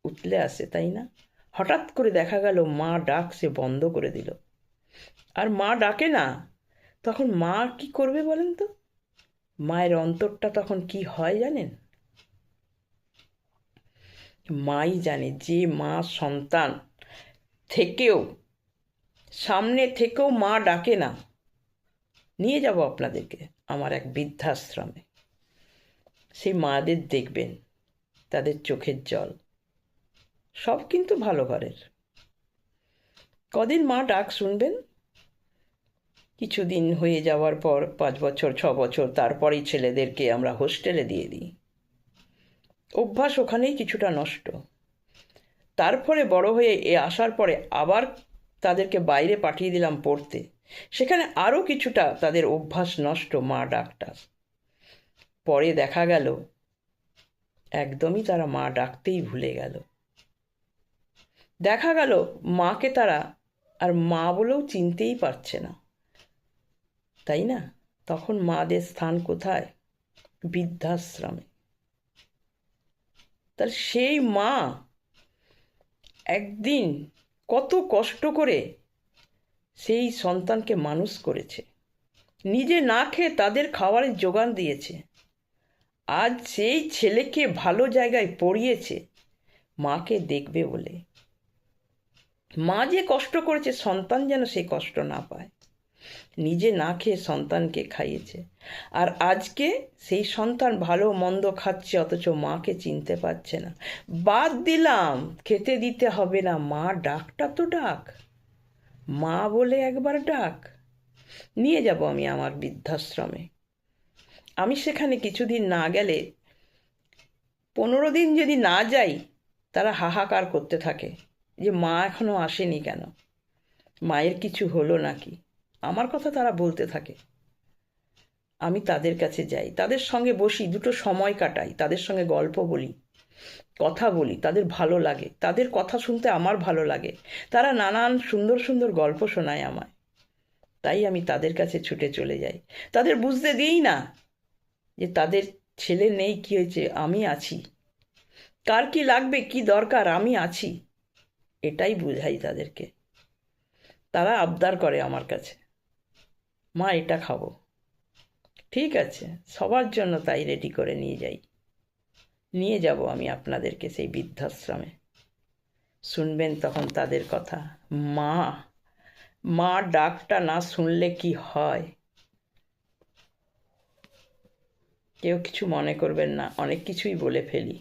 উতলে আসে, তাই না? হঠাৎ করে দেখা গেল মা ডাক সে বন্ধ করে দিল। আর মা ডাকে না, তখন মা কি করবে বলেন তো? মায়ের অন্তরটা তখন কি হয় জানেন? মাই জানে। যে মা সন্তান থেকেও, সামনে থেকেও মা ডাকে না, নিয়ে যাব আপনাদেরকে আমার এক বৃদ্ধাশ্রমে। সেই মাদের দেখবেন, তাদের চোখের জল সব কিন্তু ভালো ঘরের। কদিন মা ডাক শুনবেন, কিছুদিন হয়ে যাওয়ার পর 5 বছর 6 বছর তারপরেই ছেলেদেরকে আমরা হোস্টেলে দিয়ে দিই। অভ্যাস ওখানেই কিছুটা নষ্ট। তারপরে বড় হয়ে আসার পরে আবার তাদেরকে বাইরে পাঠিয়ে দিলাম পড়তে। সেখানে আরও কিছুটা তাদের অভ্যাস নষ্ট মা ডাকটার। পরে দেখা গেল একদমই তারা মা ডাকতেই ভুলে গেল। দেখা গেল মাকে তারা আর মা বলেও চিনতেই পারছে না, তাই না? তখন মাদের স্থান কোথায়? বৃদ্ধাশ্রমে। তাহলে সেই মা একদিন কত কষ্ট করে সেই সন্তানকে মানুষ করেছে, নিজে না খেয়ে তাদের খাবারের যোগান দিয়েছে। আজ সেই ছেলেকে ভালো জায়গায় পড়িয়েছে মাকে দেখবে বলে। মা যে কষ্ট করেছে সন্তান যেন সে কষ্ট না পায়, নিজে না খেয়ে সন্তানকে খাইয়েছে। আর আজকে সেই সন্তান ভালো মন্দ খাচ্ছে, অথচ মাকে চিনতে পারছে না। বাদ দিলাম খেতে দিতে হবে না, মা ডাকটা তো ডাক, মা বলে একবার ডাক। নিয়ে যাব আমি আমার বৃদ্ধাশ্রমে। আমি সেখানে কিছুদিন না গেলে, 15 দিন যদি না যাই, তারা হাহাকার করতে থাকে যে মা এখনো আসেনি কেন, মায়ের কিছু হলো নাকি, আমার কথা তারা বলতে থাকে। আমি তাদের কাছে যাই, তাদের সঙ্গে বসি, দুটো সময় কাটাই, তাদের সঙ্গে গল্প বলি, কথা বলি, তাদের ভালো লাগে, তাদের কথা শুনতে আমার ভালো লাগে। তারা নানান সুন্দর সুন্দর গল্প শোনায় আমায়, তাই আমি তাদের কাছে ছুটে চলে যাই। তাদের বুঝতে দিই না যে তাদের ছেলে নেই, কি হয়েছে, আমি আছি, কার কি লাগবে কি দরকার আমি আছি, এটাই বুঝাই তাদেরকে। তারা আবদার করে আমার কাছে, মা এটা খাবো, ঠিক আছে, সবার জন্য তাই রেডি করে নিয়ে যাই। নিয়ে যাব আমি আপনাদেরকে সেই বৃদ্ধাশ্রমে। শুনবেন তখন তাদের কথা। মা, মা ডাকটা না শুনলে কি হয়। কেউ কিছু মনে করবেন না, অনেক কিছুই বলে ফেলি।